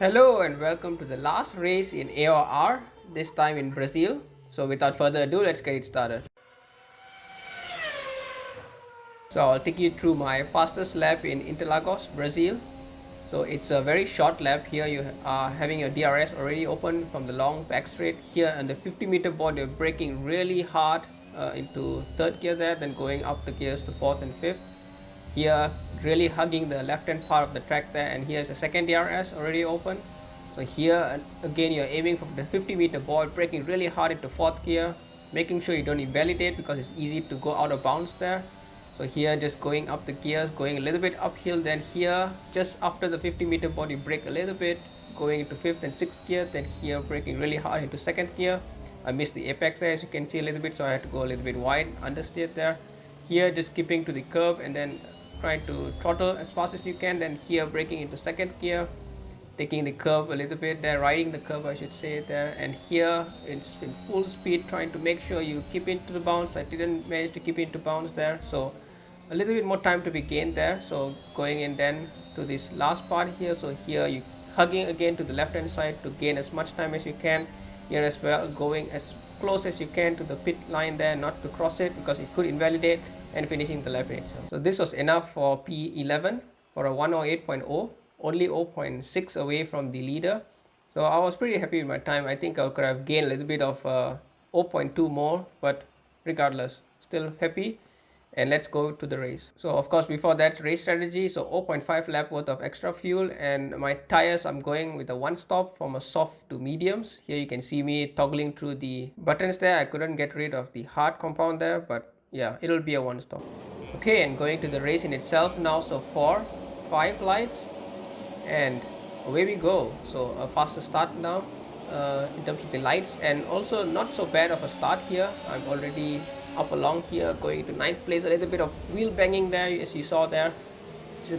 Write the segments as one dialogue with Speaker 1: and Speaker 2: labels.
Speaker 1: Hello and welcome to the last race in AOR, this time in Brazil. So without further ado, let's get it started. So I'll take you through my fastest lap in Interlagos, Brazil. So it's a very short lap. Here you are having your DRS already open from the long back straight. Here on the 50-meter board, you're braking really hard into third gear there, then going up the gears to fourth and fifth. Here really hugging the left hand part of the track there, and here's a second DRS already open. So here again you're aiming for the 50-meter board, braking really hard into fourth gear, making sure you don't invalidate because it's easy to go out of bounds there. So here just going up the gears, going a little bit uphill, then here just after the 50-meter board you brake a little bit, going into fifth and sixth gear, then here braking really hard into second gear. I missed the apex there, as you can see a little bit, so I had to go a little bit wide, understeered there. Here just skipping to the curb and then trying to throttle as fast as you can, then here braking into second gear, taking the curve a little bit there, riding the curve I should say there, and here it's in full speed trying to make sure you keep into the bounce. I didn't manage to keep into bounds there, so a little bit more time to be gained there. So going in then to this last part here, so here you hugging again to the left hand side to gain as much time as you can. Here as well, going as close as you can to the pit line there, not to cross it because it could invalidate, and finishing the lap itself. So this was enough for P11 for a 108.0, only 0.6 away from the leader. So I was pretty happy with my time. I think I could have gained a little bit of 0.2 more, but regardless, still happy. And let's go to the race. So of course before that, race strategy, so 0.5 lap worth of extra fuel, and my tires I'm going with a one stop from a soft to mediums. Here you can see me toggling through the buttons there. I couldn't get rid of the hard compound there, but yeah, it'll be a one stop. Okay, and going to the race in itself now. So 4 5 lights and away we go. So a faster start now in terms of the lights, and also not so bad of a start here. I'm already up along here, going to ninth place. A little bit of wheel banging there as you saw there,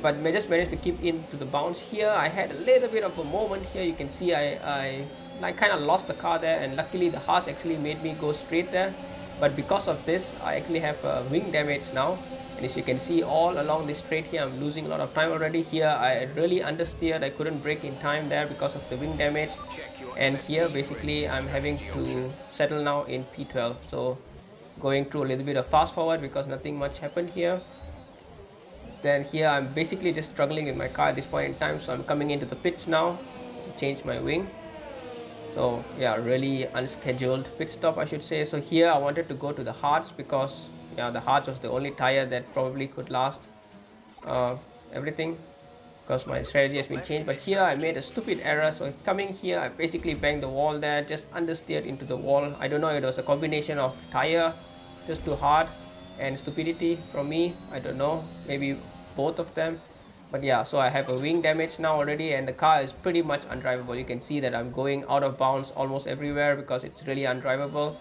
Speaker 1: but I just managed to keep into the bounce here. I had a little bit of a moment here. You can see I kind of lost the car there, and luckily the Haas actually made me go straight there. But because of this, I actually have wing damage now, and as you can see all along this straight here, I'm losing a lot of time already. Here I really understeered. I couldn't brake in time there because of the wing damage, and here basically I'm having to settle now in P12. So going through a little bit of fast forward because nothing much happened here. Then here I'm basically just struggling with my car at this point in time, so I'm coming into the pits now to change my wing. So yeah, really unscheduled pit stop I should say. So here I wanted to go to the hards because yeah, the hards was the only tire that probably could last everything, because my strategy has been changed. But here I made a stupid error. So coming here, I basically banged the wall there, just understeered into the wall. I don't know, it was a combination of tire just too hard and stupidity from me. I don't know, maybe both of them. But yeah, so I have a wing damage now already, and the car is pretty much undrivable. You can see that I'm going out of bounds almost everywhere because it's really undrivable.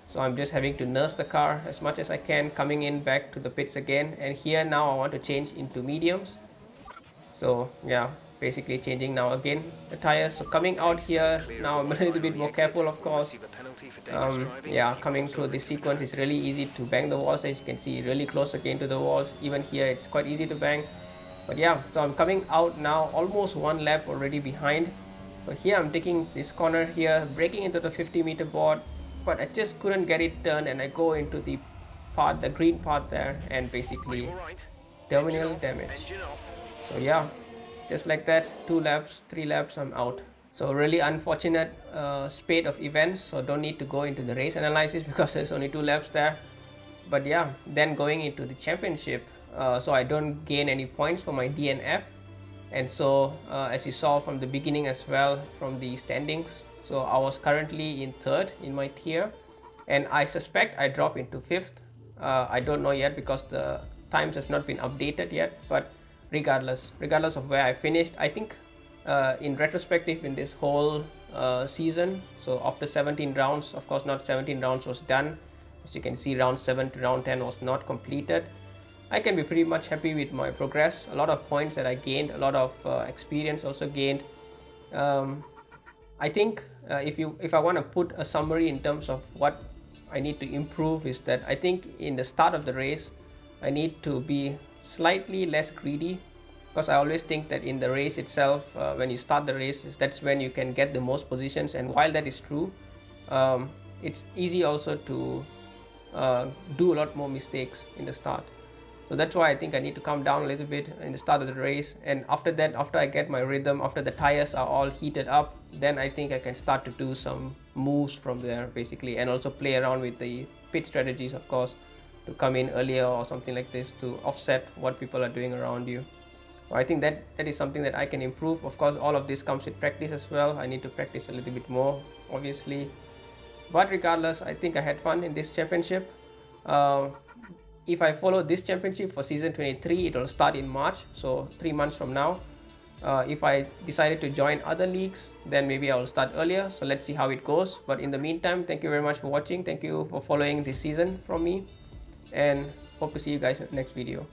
Speaker 1: So I'm just having to nurse the car as much as I can, coming in back to the pits again. And here now I want to change into mediums. So yeah, basically changing now again the tires. So coming out here now, I'm a little bit more careful, of course. Yeah, coming through this sequence is really easy to bang the walls, as you can see, really close again to the walls. Even here it's quite easy to bang. But yeah, so I'm coming out now, almost one lap already behind. So here I'm taking this corner here, breaking into the 50-meter board, but I just couldn't get it turned, and I go into the part, the green part there, and basically terminal damage. So yeah, just like that, 2 laps, 3 laps, I'm out. So really unfortunate spate of events. So don't need to go into the race analysis because there's only 2 laps there. But yeah, then going into the championship, so I don't gain any points for my DNF. And so as you saw from the beginning as well, from the standings, so I was currently in third in my tier, and I suspect I drop into fifth. I don't know yet because the times has not been updated yet, but regardless of where I finished, I think in retrospective in this whole season, so after 17 rounds, of course not 17 rounds was done, as you can see round 7 to round 10 was not completed, I can be pretty much happy with my progress. A lot of points that I gained, a lot of experience also gained. I think if I want to put a summary in terms of what I need to improve, is that I think in the start of the race I need to be slightly less greedy because I always think that in the race itself, when you start the race, that's when you can get the most positions. And while that is true, it's easy also to do a lot more mistakes in the start. So that's why I think I need to calm down a little bit in the start of the race, and after that, after I get my rhythm, after the tires are all heated up, then I think I can start to do some moves from there basically, and also play around with the pit strategies, of course, to come in earlier or something like this to offset what people are doing around you. I think that is something that I can improve. Of course, all of this comes with practice as well. I need to practice a little bit more, obviously. But regardless, I think I had fun in this championship. If I follow this championship for season 23, it will start in March, so 3 months from now. If I decided to join other leagues, then maybe I will start earlier. So let's see how it goes. But in the meantime, thank you very much for watching. Thank you for following this season from me, and hope to see you guys in the next video.